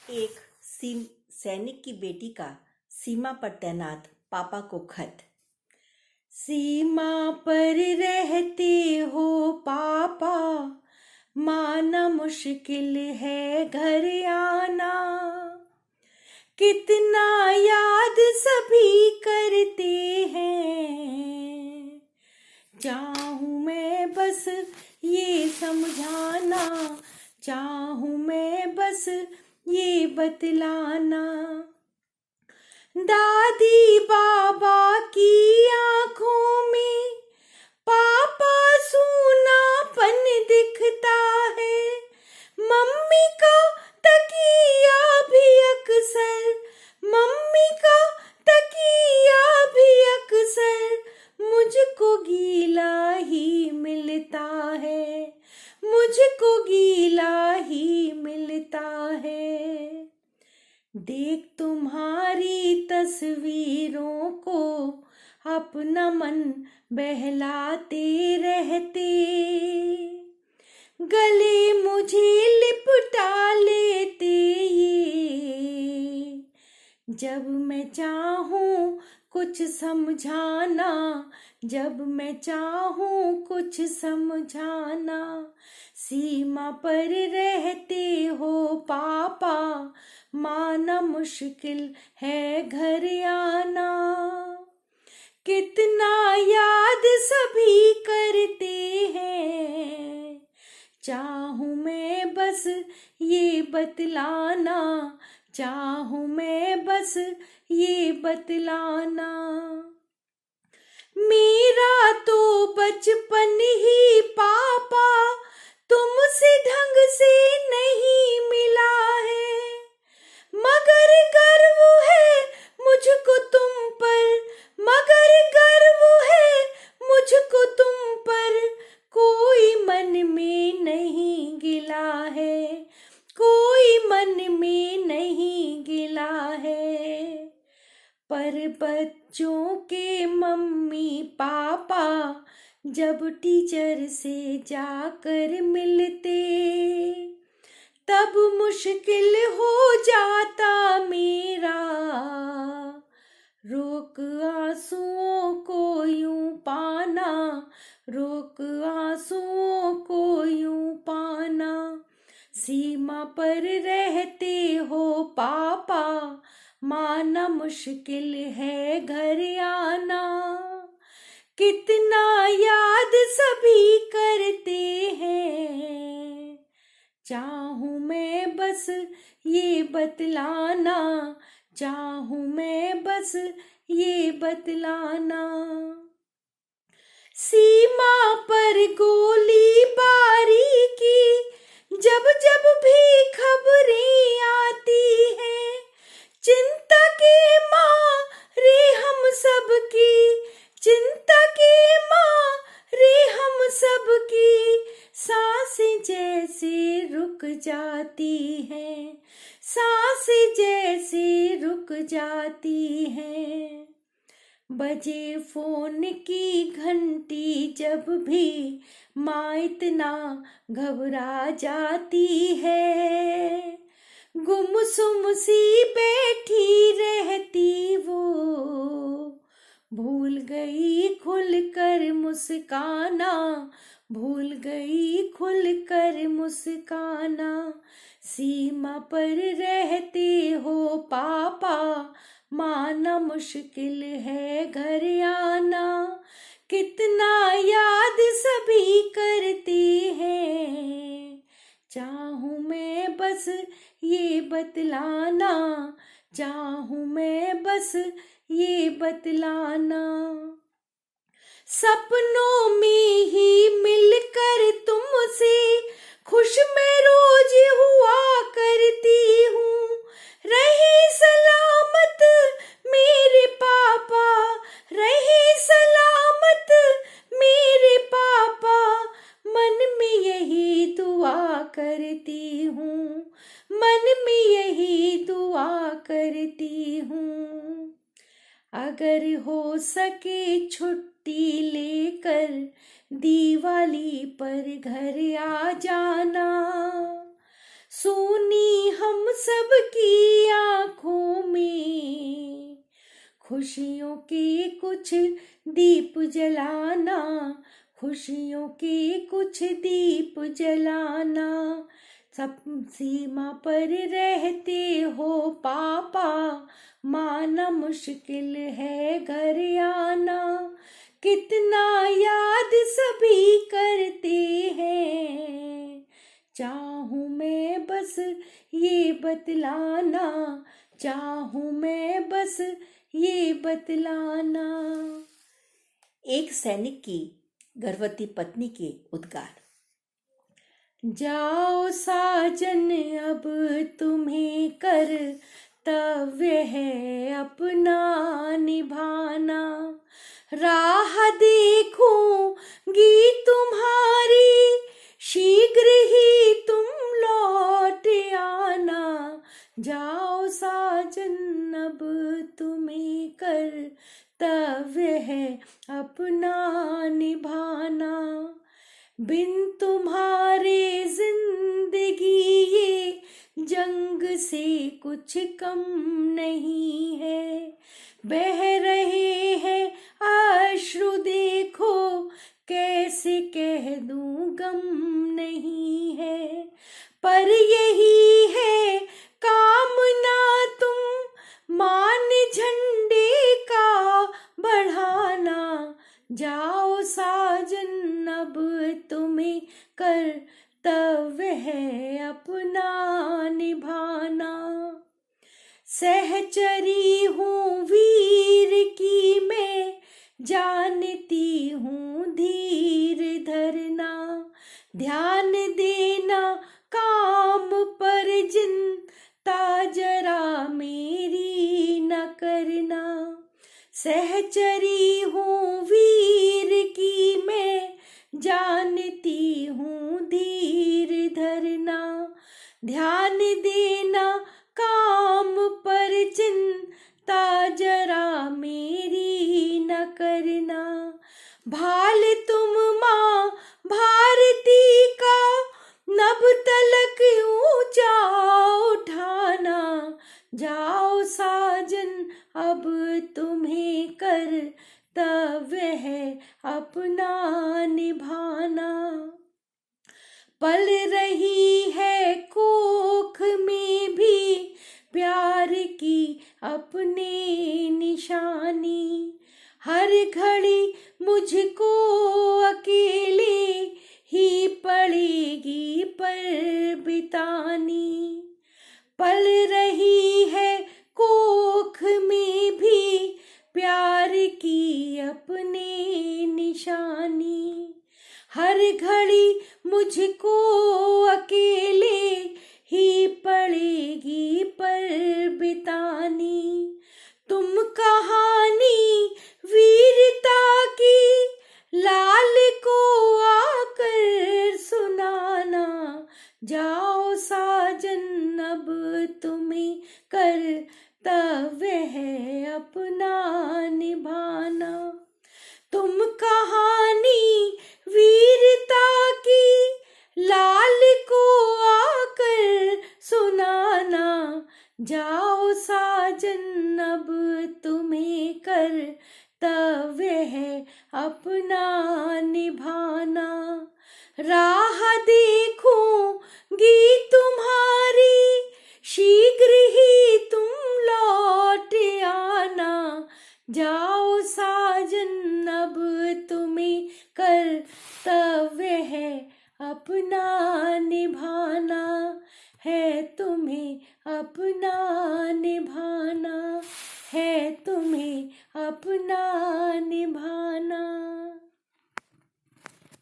एक सैनिक की बेटी का सीमा पर तैनात पापा को खत। सीमा पर रहते हो पापा, माना मुश्किल है घर आना। कितना याद सभी करते हैं, चाहूं मैं बस ये समझाना, चाहूं मैं बस ये बतलाना। दादी बाबा की आंखों में पापा सूनापन दिखता है। मम्मी का तकिया भी अक्सर, मम्मी का तकिया भी अक्सर मुझको गीला ही मिलता है, मुझको गीला ही मिलता है। देख तुम्हारी तस्वीरों को अपना मन बहलाते रहते, गले मुझे लिपटा लेते ये। जब मैं चाहूं कुछ समझाना, जब मैं चाहूं कुछ समझाना। सीमा पर रहते हो पापा, माना मुश्किल है घर आना। कितना याद सभी करते हैं, चाहूं मैं बस ये बतलाना, चाहूं मैं बस ये बतलाना। मेरा तो बचपन ही पापा तुमसे ढंग से नहीं मिला है, मगर गर्व है मुझको तुम पर, मगर गर्व है मुझको तुम पर। कोई मन में नहीं गिला है, कोई मन में नहीं गिला है। पर बच्चों के मम्मी पापा जब टीचर से जाकर मिलते, तब मुश्किल हो जाता मेरा रोक आंसुओं को यूं पाना, रोक आंसुओं को यूं पाना। सीमा पर रहते हो पापा, माना मुश्किल है घर आना। कितना याद सभी करते हैं, चाहूं मैं बस ये बतलाना, चाहूं मैं बस ये बतलाना। सीमा पर गोली बारी की जब जब भी खबरें आती हैं, चिंता की माँ रे हम सबकी, चिंता की माँ रे हम सबकी। सांसें जैसे रुक जाती हैं, सांसें जैसे रुक जाती हैं। बजे फोन की घंटी जब भी माँ इतना घबरा जाती है, गुमसुम सी बैठी रहती वो, भूल गई खुलकर मुस्काना, भूल गई खुलकर मुस्काना। सीमा पर रहते हो पापा, माना मुश्किल है घर आना। कितना याद सभी करते हैं, चाहूं मैं बस ये बतलाना, चाहूं मैं बस ये बतलाना। सपनों में ही मिलकर तुमसे खुश मैं रोज हुआ करती हूँ। रहे सलामत मेरे पापा, रहे सलामत मेरे पापा, मन में यही दुआ करती हूँ, मन में यही दुआ करती हूँ। अगर हो सके छुट्टी लेकर दिवाली पर घर आ जाना, सोनी हम सब की आंखों में, खुशियों के कुछ दीप जलाना, खुशियों के कुछ दीप जलाना। सब सीमा पर रहते हो पापा, माना मुश्किल है घर आना। कितना याद सभी करते हैं, चाहूं मैं बस ये बतलाना, चाहूं मैं बस ये बतलाना। एक सैनिक की गर्भवती पत्नी के उद्गार। जाओ साजन अब तुम्हें कर्तव्य है अपना निभाना, राह देखूंगी तुम्हारी, शीघ्र ही तुम लौट आना। जाओ साजन अब तुम्हें कर्तव्य है अपना निभाना, बिन तुम्हारे जिंदगी ये जंग से कुछ कम नहीं है। बह रहे हैं अश्रु देखो, कैसे कह दूं गम नहीं है। पर यही है कामना तुम मान झंडे का बढ़ाना, जाओ साजन अब तुम्हें कर्तव्य है अपना निभाना। सहचरी हूँ वीर की मैं, जानती हूँ धीर धरना, ध्यान देना काम पर चिंता जरा मेरी न करना। सहचरी हूँ वीर की मैं, जानती हूँ धीर धरना, ध्यान देना काम पर चिंता जरा मेरी न करना। भाल तुम माँ भारती का नभ तलक ऊंचा उठाना, जाओ साजन अब तुम्हें कर्तव्य है अपना निभाना। पल रही है कोख में भी प्यार की अपने निशानी, हर घड़ी मुझको अकेले ही पड़ेगी पर बितानी। पल रही है कोख में भी प्यार की अपने निशानी, हर घड़ी मुझको अकेले ही पड़ेगी पर बितानी। तुम कहानी वीरता की लाल को आकर सुनाना, जाओ साजन अब तुम्हें कर्तव्य है अपना निभाना। तुम कहानी वीरता की लाल को आकर सुनाना, जाओ साजन अब तुम्हें कर्तव्य है अपना निभाना। राह देखूंगी तुम्हारी,